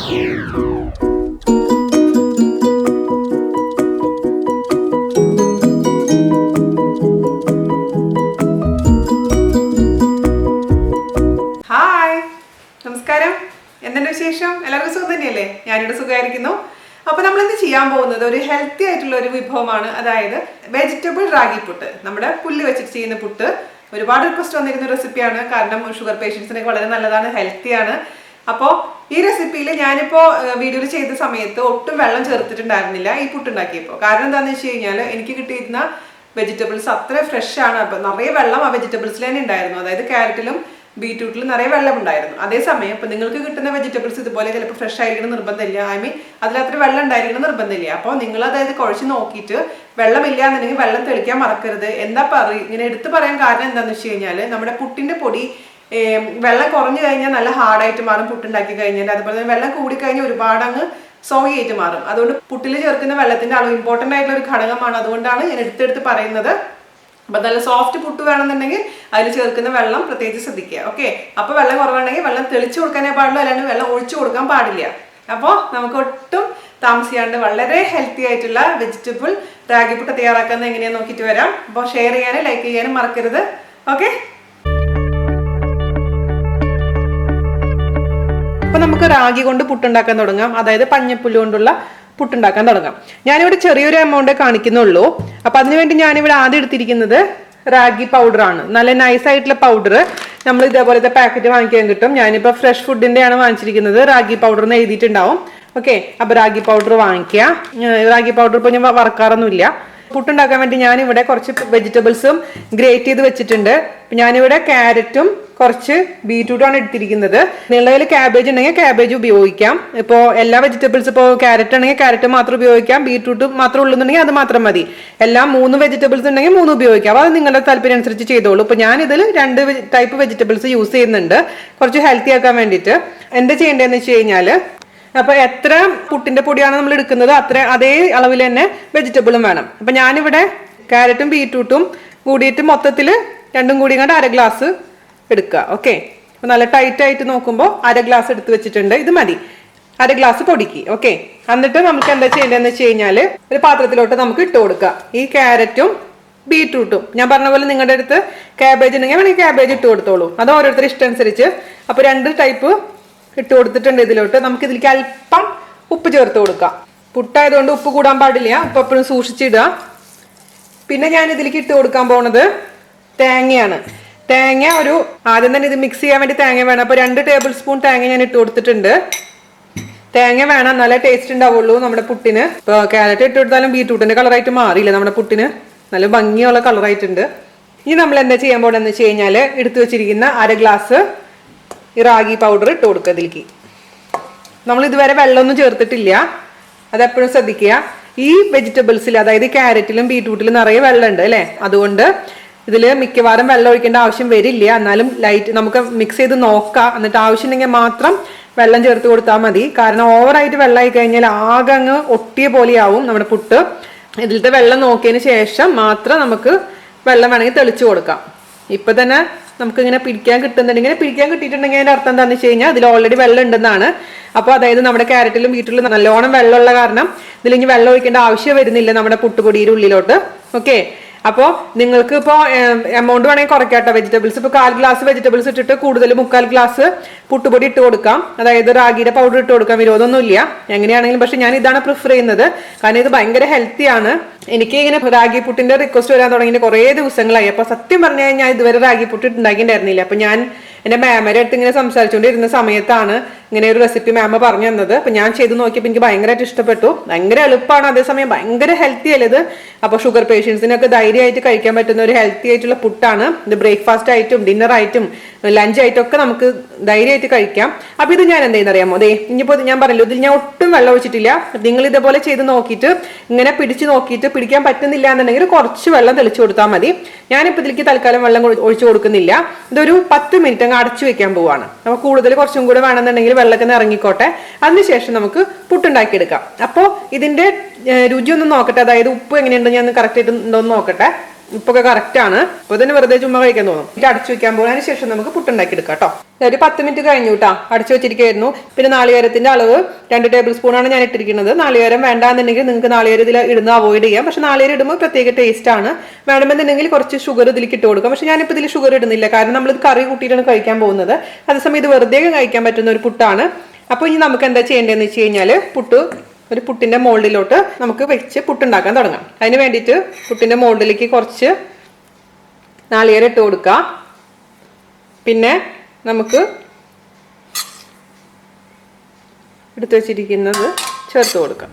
നമസ്കാരം, എന്തെന്റെ വിശേഷം? എല്ലാവർക്കും സുഖം തന്നെയല്ലേ? ഞാനിവിടെ സുഖമായിരിക്കുന്നു. അപ്പൊ നമ്മൾ ഇന്ന് ചെയ്യാൻ പോകുന്നത് ഒരു ഹെൽത്തി ആയിട്ടുള്ള ഒരു വിഭവമാണ്. അതായത് വെജിറ്റബിൾ റാഗി പുട്ട്. നമ്മുടെ പുല്ല് വെച്ചിട്ട് ചെയ്യുന്ന പുട്ട് ഒരുപാട് റിക്വസ്റ്റ് വന്നിരുന്ന റെസിപ്പിയാണ്. കാരണം ഷുഗർ പേഷ്യൻസിനൊക്കെ വളരെ നല്ലതാണ്, ഹെൽത്തിയാണ്. അപ്പോൾ ഈ റെസിപ്പിയിൽ ഞാനിപ്പോൾ വീഡിയോയിൽ ചെയ്ത സമയത്ത് ഒട്ടും വെള്ളം ചേർത്തിട്ടുണ്ടായിരുന്നില്ല ഈ പുട്ടുണ്ടാക്കിയപ്പോൾ. കാരണം എന്താണെന്ന് വെച്ച് കഴിഞ്ഞാൽ എനിക്ക് കിട്ടിയിരുന്ന വെജിറ്റബിൾസ് അത്ര ഫ്രഷ് ആണ്. അപ്പം നിറയെ വെള്ളം ആ വെജിറ്റബിൾസിൽ തന്നെ ഉണ്ടായിരുന്നു. അതായത് ക്യാരറ്റിലും ബീറ്റ്റൂട്ടിലും നിറയെ വെള്ളം ഉണ്ടായിരുന്നു. അതേസമയം ഇപ്പം നിങ്ങൾക്ക് കിട്ടുന്ന വെജിറ്റബിൾസ് ഇതുപോലെ ചിലപ്പോൾ ഫ്രഷ് ആയിരിക്കണം നിർബന്ധമില്ല. ഐ മീൻ അതിലത്ര വെള്ളം ഉണ്ടായിരിക്കണം നിർബന്ധമില്ല. അപ്പോൾ നിങ്ങൾ അതായത് കുഴച്ച് നോക്കിയിട്ട് വെള്ളമില്ല എന്നുണ്ടെങ്കിൽ വെള്ളം തെളിക്കാൻ മറക്കരുത്. എന്താ ഇങ്ങനെ എടുത്ത് പറയാൻ കാരണം എന്താണെന്ന് വെച്ച് കഴിഞ്ഞാൽ നമ്മുടെ പുട്ടിൻ്റെ പൊടി വെള്ളം കുറഞ്ഞു കഴിഞ്ഞാൽ നല്ല ഹാർഡായിട്ട് മാറും പുട്ടുണ്ടാക്കി കഴിഞ്ഞാൽ. അതുപോലെ തന്നെ വെള്ളം കൂടിക്കഴിഞ്ഞാൽ ഒരുപാട് അങ്ങ് സോയി ആയിട്ട് മാറും. അതുകൊണ്ട് പുട്ടിൽ ചേർക്കുന്ന വെള്ളത്തിൻ്റെ അളവ് ഇമ്പോർട്ടൻ്റ് ആയിട്ടുള്ള ഒരു ഘടകമാണ്. അതുകൊണ്ടാണ് ഞാൻ എടുത്തെടുത്ത് പറയുന്നത്. അപ്പം നല്ല സോഫ്റ്റ് പുട്ട് വേണമെന്നുണ്ടെങ്കിൽ അതിൽ ചേർക്കുന്ന വെള്ളം പ്രത്യേകിച്ച് ശ്രദ്ധിക്കുക. ഓക്കെ, അപ്പോൾ വെള്ളം കുറവാണെങ്കിൽ വെള്ളം തെളിച്ച് കൊടുക്കാനേ പാടുള്ളൂ, അല്ലാണ്ട് വെള്ളം ഒഴിച്ചു കൊടുക്കാൻ പാടില്ല. അപ്പോൾ നമുക്ക് ഒട്ടും താമസിയാണ്ട് വളരെ ഹെൽത്തി ആയിട്ടുള്ള വെജിറ്റബിൾ റാഗി പുട്ട് തയ്യാറാക്കുന്നത് എങ്ങനെയാണെന്ന് നോക്കിയിട്ട് വരാം. അപ്പോൾ ഷെയർ ചെയ്യാനും ലൈക്ക് ചെയ്യാനും മറക്കരുത്. ഓക്കെ, അപ്പോൾ നമുക്ക് റാഗി കൊണ്ട് പുട്ടുണ്ടാക്കാൻ തുടങ്ങാം. അതായത് പഞ്ഞപ്പുല്ല് കൊണ്ടുള്ള പുട്ടുണ്ടാക്കാൻ തുടങ്ങാം. ഞാനിവിടെ ചെറിയൊരു എമൗണ്ട് കാണിക്കുന്നുള്ളൂ. അപ്പൊ അതിനുവേണ്ടി ഞാനിവിടെ ആദ്യം എടുത്തിരിക്കുന്നത് റാഗി പൗഡർ ആണ്. നല്ല നൈസ് ആയിട്ടുള്ള പൗഡർ നമ്മൾ ഇതേപോലത്തെ പാക്കറ്റ് വാങ്ങിക്കാൻ കിട്ടും. ഞാനിപ്പോൾ ഫ്രഷ് ഫുഡിന്റെ ആണ് വാങ്ങിച്ചിരിക്കുന്നത്. റാഗി പൗഡർ എന്ന് എഴുതിയിട്ടുണ്ടാവും. ഓക്കെ, അപ്പൊ റാഗി പൗഡർ വാങ്ങിക്കുക. റാഗി പൗഡർ ഇപ്പോൾ ഞാൻ വറക്കാറൊന്നുമില്ല. പുട്ടുണ്ടാക്കാൻ വേണ്ടി ഞാനിവിടെ കുറച്ച് വെജിറ്റബിൾസും ഗ്രേറ്റ് ചെയ്ത് വെച്ചിട്ടുണ്ട്. ഞാനിവിടെ ക്യാരറ്റും കുറച്ച് ബീറ്റ്റൂട്ടാണ് എടുത്തിരിക്കുന്നത്. നിങ്ങളുടെ ക്യാബേജ് ഉണ്ടെങ്കിൽ ക്യാബേജ് ഉപയോഗിക്കാം. ഇപ്പോൾ എല്ലാ വെജിറ്റബിൾസ് ഇപ്പോൾ ക്യാരറ്റ് ആണെങ്കിൽ ക്യാരറ്റ് മാത്രം ഉപയോഗിക്കാം, ബീറ്റ്റൂട്ട് മാത്രം ഉള്ളുന്നുണ്ടെങ്കിൽ അത് മാത്രം മതി. എല്ലാം 3 വെജിറ്റബിൾസ് ഉണ്ടെങ്കിൽ 3 ഉപയോഗിക്കാം. അപ്പോൾ അത് നിങ്ങളുടെ താല്പര്യം അനുസരിച്ച് ചെയ്തോളൂ. ഇപ്പോൾ ഞാനിതിൽ 2 ടൈപ്പ് വെജിറ്റബിൾസ് യൂസ് ചെയ്യുന്നുണ്ട് കുറച്ച് ഹെൽത്തി ആക്കാൻ വേണ്ടിയിട്ട്. എന്താ ചെയ്യേണ്ടതെന്ന് വെച്ച് കഴിഞ്ഞാൽ, അപ്പൊ എത്ര പുട്ടിന്റെ പൊടിയാണ് നമ്മൾ എടുക്കുന്നത് അതേ അളവിൽ തന്നെ വെജിറ്റബിളും വേണം. അപ്പൊ ഞാനിവിടെ ക്യാരറ്റും ബീറ്റ്റൂട്ടും കൂടിയിട്ട് മൊത്തത്തിൽ രണ്ടും കൂടി കണ്ട് 1/2 ഗ്ലാസ് എടുക്കുക. ഓക്കെ, അപ്പൊ നല്ല ടൈറ്റ് ആയിട്ട് നോക്കുമ്പോൾ 1/2 ഗ്ലാസ് എടുത്ത് വെച്ചിട്ടുണ്ട്. ഇത് മതി 1/2 ഗ്ലാസ് പൊടിക്ക്. ഓക്കെ, എന്നിട്ട് നമുക്ക് എന്താ ചെയ്യേണ്ടതെന്ന് വെച്ച് കഴിഞ്ഞാൽ ഒരു പാത്രത്തിലോട്ട് നമുക്ക് ഇട്ട് കൊടുക്കുക ഈ ക്യാരറ്റും ബീറ്റ്റൂട്ടും. ഞാൻ പറഞ്ഞ പോലെ നിങ്ങളുടെ അടുത്ത് ക്യാബേജ് ഉണ്ടെങ്കിൽ വേണമെങ്കിൽ ക്യാബേജ് ഇട്ട് കൊടുത്തോളൂ. അത് ഓരോരുത്തരുടെ ഇഷ്ടം അനുസരിച്ച്. അപ്പൊ 2 ടൈപ്പ് ഇട്ട് കൊടുത്തിട്ടുണ്ട്. ഇതിലോട്ട് നമുക്ക് ഇതിലേക്ക് അല്പം ഉപ്പ് ചേർത്ത് കൊടുക്കാം. പുട്ടായതുകൊണ്ട് ഉപ്പ് കൂടാൻ പാടില്ല, ഉപ്പ് എപ്പോഴും സൂക്ഷിച്ചിടുക. പിന്നെ ഞാൻ ഇതിലേക്ക് ഇട്ട് കൊടുക്കാൻ പോണത് തേങ്ങയാണ്. തേങ്ങ ആദ്യം തന്നെ ഇത് മിക്സ് ചെയ്യാൻ വേണ്ടി തേങ്ങ വേണം. അപ്പോൾ 2 ടേബിൾ സ്പൂൺ തേങ്ങ ഞാൻ ഇട്ട് കൊടുത്തിട്ടുണ്ട്. തേങ്ങ വേണം, നല്ല ടേസ്റ്റ് ഉണ്ടാവുള്ളൂ നമ്മുടെ പുട്ടിന്. ഇപ്പോൾ ക്യാരറ്റ് ഇട്ട് കൊടുത്താലും ബീറ്റ്റൂട്ടിന്റെ കളറായിട്ട് മാറിയില്ല, നമ്മുടെ പുട്ടിന് നല്ല ഭംഗിയുള്ള കളറായിട്ടുണ്ട്. ഇനി നമ്മൾ എന്താ ചെയ്യാൻ പോകണമെന്ന് വെച്ച് കഴിഞ്ഞാൽ എടുത്തു വെച്ചിരിക്കുന്ന 1/2 ഗ്ലാസ് ഈ റാഗി പൗഡർ ഇട്ട് കൊടുക്കുക ഇതിലേക്ക്. നമ്മൾ ഇതുവരെ വെള്ളമൊന്നും ചേർത്തിട്ടില്ല, അതെപ്പോഴും ശ്രദ്ധിക്കുക. ഈ വെജിറ്റബിൾസിൽ അതായത് ക്യാരറ്റിലും ബീറ്റ്റൂട്ടിലും നിറയെ വെള്ളമുണ്ട് അല്ലേ, അതുകൊണ്ട് ഇതിൽ മിക്കവാറും വെള്ളം ഒഴിക്കേണ്ട ആവശ്യം വരില്ല. എന്നാലും ലൈറ്റ് നമുക്ക് മിക്സ് ചെയ്ത് നോക്കാം. എന്നിട്ട് ആവശ്യമുണ്ടെങ്കിൽ മാത്രം വെള്ളം ചേർത്ത് കൊടുത്താൽ മതി. കാരണം ഓവറായിട്ട് വെള്ളമായി കഴിഞ്ഞാൽ ആകെ അങ്ങ് ഒട്ടിയ പോലെയാവും നമ്മുടെ പുട്ട്. ഇതിലത്തെ വെള്ളം നോക്കിയതിന് ശേഷം മാത്രം നമുക്ക് വെള്ളം വേണമെങ്കിൽ തെളിച്ചു കൊടുക്കാം. ഇപ്പൊ തന്നെ നമുക്ക് ഇങ്ങനെ പിടിക്കാൻ കിട്ടുന്നുണ്ടെങ്കിൽ പിടിക്കാൻ കിട്ടിയിട്ടുണ്ടെങ്കിൽ അതിന്റെ അർത്ഥം എന്താണെന്ന് വെച്ച് കഴിഞ്ഞാൽ ഇതിൽ ഓൾറെഡി വെള്ളം ഉണ്ടെന്നാണ്. അപ്പോൾ അതായത് നമ്മുടെ ക്യാരറ്റിലും ബീറ്റ്റൂട്ടിലും നല്ലോണം വെള്ളമുള്ള കാരണം ഇതിൽ ഇനി വെള്ളം ഒഴിക്കേണ്ട ആവശ്യം വരുന്നില്ല നമ്മുടെ പുട്ടുപൊടിയുടെ ഉള്ളിലോട്ട്. ഓക്കെ, അപ്പോൾ നിങ്ങൾക്ക് ഇപ്പോൾ എമൗണ്ട് വേണമെങ്കിൽ കുറയ്ക്കാട്ടോ. വെജിറ്റബിൾസ് ഇപ്പോൾ 1/4 ഗ്ലാസ് വെജിറ്റബിൾസ് ഇട്ടിട്ട് കൂടുതൽ 3/4 ഗ്ലാസ് പുട്ടുപൊടി ഇട്ട് കൊടുക്കാം. അതായത് റാഗിയുടെ പൗഡർ ഇട്ട് കൊടുക്കാം, വിരോധമൊന്നുമില്ല എങ്ങനെയാണെങ്കിലും. പക്ഷെ ഞാൻ ഇതാണ് പ്രിഫർ ചെയ്യുന്നത്, കാരണം ഇത് ഭയങ്കര ഹെൽത്തിയാണ്. എനിക്ക് ഇങ്ങനെ റാഗി പുട്ടിന്റെ റിക്വസ്റ്റ് വരാൻ തുടങ്ങിയിട്ട് കുറേ ദിവസങ്ങളായി. അപ്പോൾ സത്യം പറഞ്ഞു കഴിഞ്ഞാൽ ഇതുവരെ റാഗി പുട്ട് ഉണ്ടാക്കിയിട്ടുണ്ടായിരുന്നില്ല. അപ്പോൾ ഞാൻ എൻ്റെ മാമയുടെ അടുത്ത് ഇങ്ങനെ സംസാരിച്ചുകൊണ്ടിരുന്ന സമയത്താണ് ഇങ്ങനെ ഒരു റെസിപ്പി മാമ പറഞ്ഞു തന്നത്. അപ്പോൾ ഞാൻ ചെയ്ത് നോക്കിയപ്പോൾ എനിക്ക് ഭയങ്കരമായിട്ട് ഇഷ്ടപ്പെട്ടു. ഭയങ്കര എളുപ്പമാണ്, അതേസമയം ഭയങ്കര ഹെൽത്തി അല്ലേ ഇത്. അപ്പോൾ ഷുഗർ പേഷ്യൻസിനൊക്കെ ധൈര്യമായിട്ട് കഴിക്കാൻ പറ്റുന്ന ഒരു ഹെൽത്തി ആയിട്ടുള്ള പുട്ടാണ് ഇത്. ബ്രേക്ക്ഫാസ്റ്റ് ആയിട്ടും ഡിന്നർ ആയിട്ടും ലഞ്ച് ആയിട്ടും ഒക്കെ നമുക്ക് ധൈര്യമായിട്ട് കഴിക്കാം. അപ്പോൾ ഇത് ഞാൻ എന്തെയ്യുന്ന അറിയാമോ, അതെ ഇനിയിപ്പോൾ ഞാൻ പറഞ്ഞല്ലോ ഇതിൽ ഞാൻ ഒട്ടും വെള്ളം ഒഴിച്ചിട്ടില്ല. നിങ്ങൾ ഇതേപോലെ ചെയ്ത് നോക്കിയിട്ട് ഇങ്ങനെ പിടിച്ച് നോക്കിയിട്ട് പിടിക്കാൻ പറ്റുന്നില്ല എന്നുണ്ടെങ്കിൽ കുറച്ച് വെള്ളം തെളിച്ചു കൊടുത്താൽ മതി. ഞാനിപ്പോൾ ഇതിലേക്ക് തൽക്കാലം വെള്ളം ഒഴിച്ചു കൊടുക്കുന്നില്ല. ഇതൊരു 10 മിനിറ്റ് അങ്ങ് അടച്ചു വെക്കാൻ പോവാണ്. അപ്പോൾ കൂടുതൽ കുറച്ചും കൂടെ വേണമെന്നുണ്ടെങ്കിൽ വെള്ളത്തിൽ ഇറങ്ങിക്കോട്ടെ. അതിനുശേഷം നമുക്ക് പുട്ടുണ്ടാക്കിയെടുക്കാം. അപ്പോൾ ഇതിന്റെ രുചി ഒന്ന് നോക്കട്ടെ, അതായത് ഉപ്പ് എങ്ങനെയുണ്ടോ ഞാൻ കറക്റ്റ് ആയിട്ട് ഉണ്ടോന്ന് നോക്കട്ടെ. ഉപ്പൊക്കെ കറക്റ്റ് ആണ്. അപ്പൊ തന്നെ വെറുതെ ചുമ്മാ കഴിക്കാൻ തോന്നും. ഇത് അടച്ചു വെക്കാൻ പോകുന്നതിന് ശേഷം നമുക്ക് പുട്ടുണ്ടാക്കി എടുക്കാം കേട്ടോ. ഒരു 10 മിനിറ്റ് കഴിഞ്ഞു കേട്ടോ, അടച്ചു വെച്ചിരിക്കുകയായിരുന്നു. പിന്നെ നാളികേരത്തിന്റെ അളവ് 2 ടേബിൾ സ്പൂണാണ് ഞാൻ ഇട്ടിരിക്കുന്നത്. നാളികേരം വേണ്ടാന്നുണ്ടെങ്കിൽ നിങ്ങൾക്ക് നാളികേരം ഇതിൽ ഇടുന്ന അവോയ്ഡ് ചെയ്യാം. പക്ഷെ നാളികേരം ഇടുമ്പോൾ പ്രത്യേക ടേസ്റ്റ് ആണ്. വേണമെന്നുണ്ടെങ്കിൽ കുറച്ച് ഷുഗർ ഇതിലേക്ക് ഇട്ട് കൊടുക്കാം. പക്ഷെ ഞാനിപ്പോൾ ഇതിൽ ഷുഗർ ഇടുന്നില്ല, കാരണം നമ്മളിത് കറി കൂട്ടിയിട്ടാണ് കഴിക്കാൻ പോകുന്നത്. അതേസമയം ഇത് വെറുതെ കഴിക്കാൻ പറ്റുന്ന ഒരു പുട്ടാണ്. അപ്പോൾ ഇനി നമുക്ക് എന്താ ചെയ്യേണ്ടതെന്ന് വെച്ച് കഴിഞ്ഞാൽ ഒരു പുട്ടിന്റെ മോൾഡിലോട്ട് നമുക്ക് വെച്ച് പുട്ടുണ്ടാക്കാൻ തുടങ്ങാം. അതിന് വേണ്ടിയിട്ട് പുട്ടിന്റെ മോൾഡിലേക്ക് കുറച്ച് നാളികേരം ഇട്ട് കൊടുക്കാം. പിന്നെ നമുക്ക് എടുത്തു വെച്ചിരിക്കുന്നത് ചേർത്ത് കൊടുക്കാം.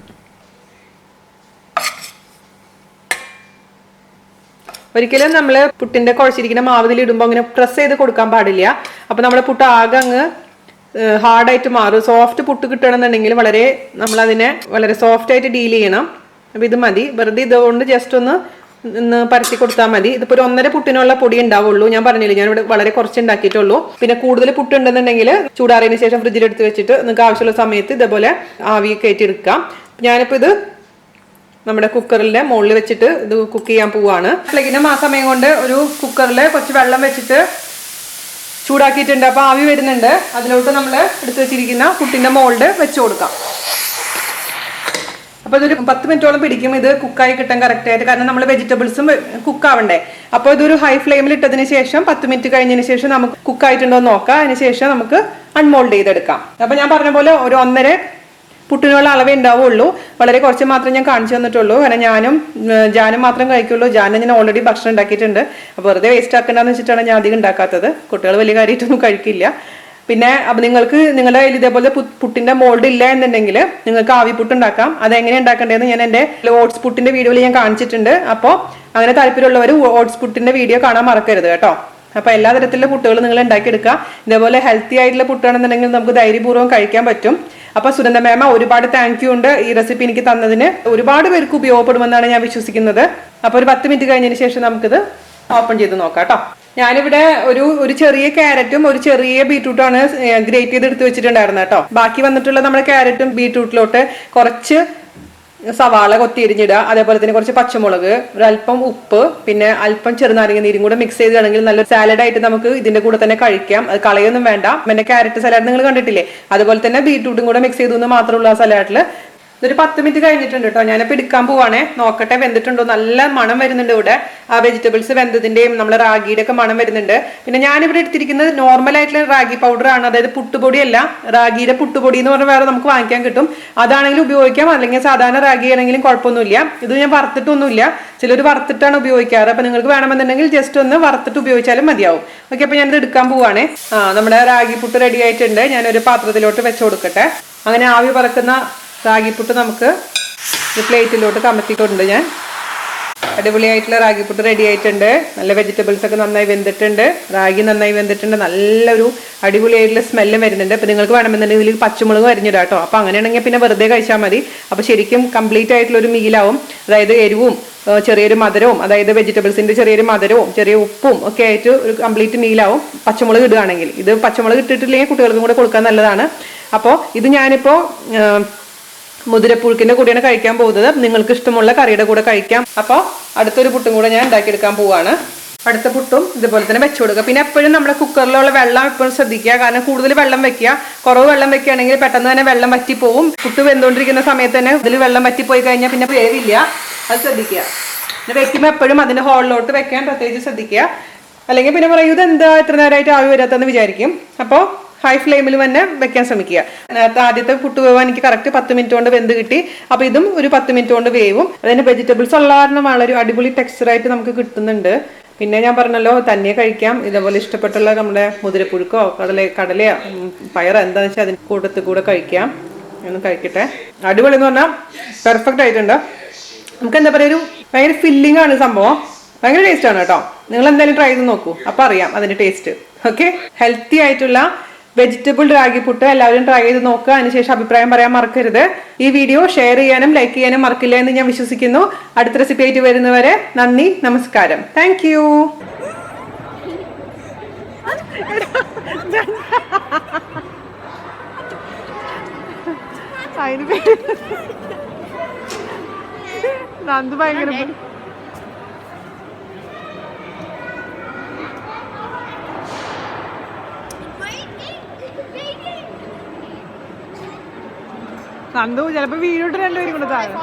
ഒരിക്കലും നമ്മൾ പുട്ടിന്റെ കുഴച്ചിരിക്കുന്ന മാവിൽ ഇടുമ്പോൾ അങ്ങനെ പ്രസ് ചെയ്ത് കൊടുക്കാൻ പാടില്ല. അപ്പൊ നമ്മുടെ പുട്ട് ആകെ അങ്ങ് ഹാർഡായിട്ട് മാറും. സോഫ്റ്റ് പുട്ട് കിട്ടണമെന്നുണ്ടെങ്കിൽ നമ്മളതിനെ വളരെ സോഫ്റ്റ് ആയിട്ട് ഡീൽ ചെയ്യണം. അപ്പം ഇത് മതി, വെറുതെ ഇതുകൊണ്ട് ജസ്റ്റ് ഒന്ന് പരത്തി കൊടുത്താൽ മതി. ഇതിപ്പോൾ ഒരു 1.5 പുട്ടിനുള്ള പൊടി ഉണ്ടാവുള്ളൂ. ഞാൻ പറഞ്ഞില്ല, ഞാനിവിടെ വളരെ കുറച്ച് ഉണ്ടാക്കിയിട്ടുള്ളൂ. പിന്നെ കൂടുതൽ പുട്ട് ഉണ്ടെന്നുണ്ടെങ്കിൽ ചൂടാറിയതിന് ശേഷം ഫ്രിഡ്ജിൽ എടുത്ത് വെച്ചിട്ട് നിങ്ങൾക്ക് ആവശ്യമുള്ള സമയത്ത് ഇതേപോലെ ആവി കയറ്റി എടുക്കാം. ഞാനിപ്പോൾ ഇത് നമ്മുടെ കുക്കറിന്റെ മുകളിൽ വെച്ചിട്ട് ഇത് കുക്ക് ചെയ്യാൻ പോവാണ്. അല്ലെങ്കിൽ ആ സമയം കൊണ്ട് ഒരു കുക്കറിൽ കുറച്ച് വെള്ളം വെച്ചിട്ട് ചൂടാക്കിയിട്ടുണ്ട്. അപ്പോൾ ആവി വരുന്നുണ്ട്. അതിലോട്ട് നമ്മൾ എടുത്തു വെച്ചിരിക്കുന്ന പുട്ടിന്റെ മോൾഡ് വെച്ച് കൊടുക്കാം. അപ്പോൾ ഇതൊരു 10 മിനിറ്റോളം പിടിക്കും ഇത് കുക്കായി കിട്ടാൻ കറക്റ്റായിട്ട്, കാരണം നമ്മൾ വെജിറ്റബിൾസും കുക്കാവണ്ടേ. അപ്പോൾ ഇതൊരു ഹൈ ഫ്ലെയിമിൽ ഇട്ടതിന് ശേഷം 10 മിനിറ്റ് കഴിഞ്ഞതിന് ശേഷം നമുക്ക് കുക്കായിട്ടുണ്ടോ എന്ന് നോക്കാം. അതിന് ശേഷം നമുക്ക് അൺമോൾഡ് ചെയ്തെടുക്കാം. അപ്പോൾ ഞാൻ പറഞ്ഞ പോലെ ഒരു 1.5 പുട്ടിനുള്ള അളവേ ഉണ്ടാവുള്ളൂ. വളരെ കുറച്ച് മാത്രം ഞാൻ കാണിച്ചു തന്നിട്ടുള്ളൂ. കാരണം ജാനും മാത്രം കഴിക്കുള്ളൂ. ഞാൻ ഓൾറെഡി ഭക്ഷണം ഉണ്ടാക്കിയിട്ടുണ്ട്. അപ്പോൾ വെറുതെ വേസ്റ്റ് ആക്കണ്ടെന്ന് വെച്ചിട്ടാണ് ഞാൻ അധികം ഉണ്ടാക്കാത്തത്. കുട്ടികൾ വലിയ കാര്യമായിട്ടൊന്നും കഴിക്കില്ല. പിന്നെ അപ്പം നിങ്ങൾക്ക് നിങ്ങളുടെ കയ്യിൽ ഇതേപോലെ പുട്ടിന്റെ മോൾഡ് ഇല്ല എന്നുണ്ടെങ്കിൽ നിങ്ങൾക്ക് ആവി പുട്ട് ഉണ്ടാക്കാം. അതെങ്ങനെ ഉണ്ടാക്കേണ്ടതെന്ന് ഞാൻ എൻ്റെ ഓട്സ് പുട്ടിന്റെ വീഡിയോയിൽ ഞാൻ കാണിച്ചിട്ടുണ്ട്. അപ്പോൾ അങ്ങനെ താല്പര്യമുള്ളവർ ഓട്സ് പുട്ടിന്റെ വീഡിയോ കാണാൻ മറക്കരുത് കേട്ടോ. അപ്പോൾ എല്ലാ തരത്തിലുള്ള പുട്ടുകൾ നിങ്ങൾ ഉണ്ടാക്കിയെടുക്കുക. ഇതേപോലെ ഹെൽത്തി ആയിട്ടുള്ള പുട്ടാണെന്നുണ്ടെങ്കിൽ നമുക്ക് ധൈര്യപൂർവ്വം കഴിക്കാൻ പറ്റും. അപ്പോൾ സുനന്ദ മേമ ഒരുപാട് താങ്ക് യു ഉണ്ട് ഈ റെസിപ്പി എനിക്ക് തന്നതിന്. ഒരുപാട് പേർക്ക് ഉപയോഗപ്പെടുമെന്നാണ് ഞാൻ വിശ്വസിക്കുന്നത്. അപ്പോൾ ഒരു 10 മിനിറ്റ് കഴിഞ്ഞതിന് ശേഷം നമുക്കിത് ഓപ്പൺ ചെയ്ത് നോക്കാം കേട്ടോ. ഞാനിവിടെ ഒരു ചെറിയ ക്യാരറ്റും ഒരു ചെറിയ ബീട്രൂട്ടാണ് ഗ്രേറ്റ് ചെയ്ത് എടുത്ത് വെച്ചിട്ടുണ്ടായിരുന്നത് കേട്ടോ. ബാക്കി വന്നിട്ടുള്ള നമ്മുടെ ക്യാരറ്റും ബീട്രൂട്ടിലോട്ട് കുറച്ച് സവാള കൊത്തിയരിഞ്ഞിടുക, അതേപോലെ തന്നെ കുറച്ച് പച്ചമുളക്, ഒരല്പം ഉപ്പ്, പിന്നെ അല്പം ചെറുനാരങ്ങ നീരും കൂടെ മിക്സ് ചെയ്തിടുകയാണെങ്കിൽ നല്ലൊരു സാലഡായിട്ട് നമുക്ക് ഇതിന്റെ കൂടെ തന്നെ കഴിക്കാം. അത് കളയൊന്നും വേണ്ട. പിന്നെ ക്യാരറ്റ് സലാഡ് നിങ്ങൾ കണ്ടിട്ടില്ലേ, അതുപോലെ തന്നെ ബീട്രൂട്ടും കൂടെ മിക്സ് ചെയ്തു മാത്രമുള്ള ആ സലാഡിൽ. ഇതൊരു 10 മിനിറ്റ് കഴിഞ്ഞിട്ടുണ്ട് കേട്ടോ. ഞാനിപ്പോൾ എടുക്കാൻ പോവാണേ, നോക്കട്ടെ വെന്തിട്ടുണ്ടോ. നല്ല മണം വരുന്നുണ്ട് ഇവിടെ. ആ വെജിറ്റബിൾസ് വെന്തതിന്റെയും നമ്മുടെ റാഗിയുടെ ഒക്കെ മണം വരുന്നുണ്ട്. പിന്നെ ഞാനിവിടെ എടുത്തിരിക്കുന്നത് നോർമൽ ആയിട്ടുള്ള റാഗി പൗഡർ ആണ്, അതായത് പുട്ടുപൊടിയല്ല. റാഗിയുടെ പുട്ടുപൊടി എന്ന് പറഞ്ഞാൽ വേറെ നമുക്ക് വാങ്ങിക്കാൻ കിട്ടും. അതാണെങ്കിലും ഉപയോഗിക്കാം, അല്ലെങ്കിൽ സാധാരണ റാഗി ആണെങ്കിലും കുഴപ്പമൊന്നുമില്ല. ഇത് ഞാൻ വറുത്തിട്ടൊന്നുമില്ല, ചിലർ വറുത്തിട്ടാണ് ഉപയോഗിക്കാറ്. അപ്പൊ നിങ്ങൾക്ക് വേണമെന്നുണ്ടെങ്കിൽ ജസ്റ്റ് ഒന്ന് വറുത്തിട്ട് ഉപയോഗിച്ചാലും മതിയാവും. ഓക്കെ, അപ്പൊ ഞാനിത് എടുക്കാൻ പോവാണേ. നമ്മുടെ റാഗി പുട്ട് റെഡി ആയിട്ടുണ്ട്. ഞാനൊരു പാത്രത്തിലോട്ട് വെച്ച് കൊടുക്കട്ടെ. അങ്ങനെ ആവി പറക്കുന്ന റാഗിപ്പുട്ട് നമുക്ക് ഈ പ്ലേറ്റിലോട്ട് കമത്തിക്കൊണ്ട് ഞാൻ അടിപൊളിയായിട്ടുള്ള റാഗിപ്പുട്ട് റെഡി ആയിട്ടുണ്ട്. നല്ല വെജിറ്റബിൾസ് ഒക്കെ നന്നായി വെന്തിട്ടുണ്ട്, റാഗി നന്നായി വെന്തിട്ടുണ്ട്, നല്ലൊരു അടിപൊളിയായിട്ടുള്ള സ്മെല്ലും വരുന്നുണ്ട്. അപ്പോൾ നിങ്ങൾക്ക് വേണമെന്നുണ്ടെങ്കിൽ ഇതിൽ പച്ചമുളക് അരിഞ്ഞിടാം കേട്ടോ. അപ്പോൾ അങ്ങനെയാണെങ്കിൽ പിന്നെ വെറുതെ കഴിച്ചാൽ മതി. അപ്പോൾ ശരിക്കും കംപ്ലീറ്റ് ആയിട്ടുള്ള ഒരു മീലാവും. അതായത് എരിവും ചെറിയൊരു മധുരവും, അതായത് വെജിറ്റബിൾസിന്റെ ചെറിയൊരു മധുരവും ചെറിയ ഉപ്പും ഒക്കെ ആയിട്ട് ഒരു കംപ്ലീറ്റ് മീലാവും പച്ചമുളക് ഇടുകയാണെങ്കിൽ. ഇത് പച്ചമുളക് ഇട്ടിട്ടില്ലെങ്കിൽ കുട്ടികൾക്കും കൂടെ കൊടുക്കാൻ നല്ലതാണ്. അപ്പോൾ ഇത് ഞാനിപ്പോൾ മുതിരപ്പുഴുക്കിന്റെ കൂടെയാണ് കഴിക്കാൻ പോകുന്നത്. നിങ്ങൾക്ക് ഇഷ്ടമുള്ള കറിയുടെ കൂടെ കഴിക്കാം. അപ്പോൾ അടുത്തൊരു പുട്ടും കൂടെ ഞാൻ ഉണ്ടാക്കിയെടുക്കാൻ പോവാണ്. അടുത്ത പുട്ടും ഇതുപോലെ തന്നെ വെച്ചു കൊടുക്കുക. പിന്നെ എപ്പോഴും നമ്മുടെ കുക്കറിലുള്ള വെള്ളം എപ്പോഴും ശ്രദ്ധിക്കുക. കാരണം കൂടുതൽ വെള്ളം വെക്കുക, കുറവ് വെള്ളം വെക്കുകയാണെങ്കിൽ പെട്ടെന്ന് തന്നെ വെള്ളം വറ്റിപ്പോവും. പുട്ട് വെന്തുകൊണ്ടിരിക്കുന്ന സമയത്ത് തന്നെ ഇതിൽ വെള്ളം വറ്റിപ്പോയി കഴിഞ്ഞാൽ പിന്നെ വേവില്ല. അത് ശ്രദ്ധിക്കുക. പിന്നെ വെക്കുമ്പോൾ എപ്പോഴും അതിന്റെ ഹോളിലോട്ട് വെക്കാൻ പ്രത്യേകിച്ച് ശ്രദ്ധിക്കുക. അല്ലെങ്കിൽ പിന്നെ പറയും ഇതെന്താ ഇത്ര നേരമായിട്ട് ആവി വരാത്തെന്ന് വിചാരിക്കും. അപ്പോൾ ഹൈ ഫ്ലെയിമിൽ തന്നെ വെക്കാൻ ശ്രമിക്കുക. ആദ്യത്തെ പുട്ട് വേവാൻ എനിക്ക് കറക്റ്റ് 10 മിനിറ്റ് കൊണ്ട് വെന്ത് കിട്ടി. അപ്പൊ ഇതും ഒരു 10 മിനിറ്റ് കൊണ്ട് വേവും. അതിന് വെജിറ്റബിൾസ് ഉള്ള കാരണം വളരെ അടിപൊളി ടെക്സ്ചറായിട്ട് നമുക്ക് കിട്ടുന്നുണ്ട്. പിന്നെ ഞാൻ പറഞ്ഞല്ലോ തന്നെ കഴിക്കാം. ഇതേപോലെ ഇഷ്ടപ്പെട്ടുള്ള നമ്മുടെ മുതിരപ്പുഴുക്കോ കടലയോ പയറോ എന്താണെന്ന് വെച്ചാൽ അതിന് കൂട്ടത്തിൽ കൂടെ കഴിക്കാം. ഒന്ന് കഴിക്കട്ടെ. അടിപൊളി എന്ന് പറഞ്ഞാൽ പെർഫെക്റ്റ് ആയിട്ടുണ്ട്. നമുക്ക് എന്താ പറയുക, ഒരു ഭയങ്കര ഫില്ലിംഗ് ആണ് സംഭവം. ഭയങ്കര ടേസ്റ്റ് ആണ് കേട്ടോ. നിങ്ങൾ എന്തായാലും ട്രൈ ചെയ്ത് നോക്കൂ, അപ്പൊ അറിയാം അതിന്റെ ടേസ്റ്റ്. ഓക്കെ, ഹെൽത്തി ആയിട്ടുള്ള വെജിറ്റബിൾ റാഗി പുട്ട് എല്ലാവരും ട്രൈ ചെയ്ത് നോക്കുക. അതിനുശേഷം അഭിപ്രായം പറയാൻ മറക്കരുത്. ഈ വീഡിയോ ഷെയർ ചെയ്യാനും ലൈക്ക് ചെയ്യാനും മറക്കില്ല എന്ന് ഞാൻ വിശ്വസിക്കുന്നു. അടുത്ത റെസിപ്പി ആയിട്ട് വരുന്നവരെ നന്ദി, നമസ്കാരം. Thank you. ഭയങ്കര നന്ദു ചിലപ്പോ വീഡിയോ രണ്ടുപേരും കൂടെ താഴെ.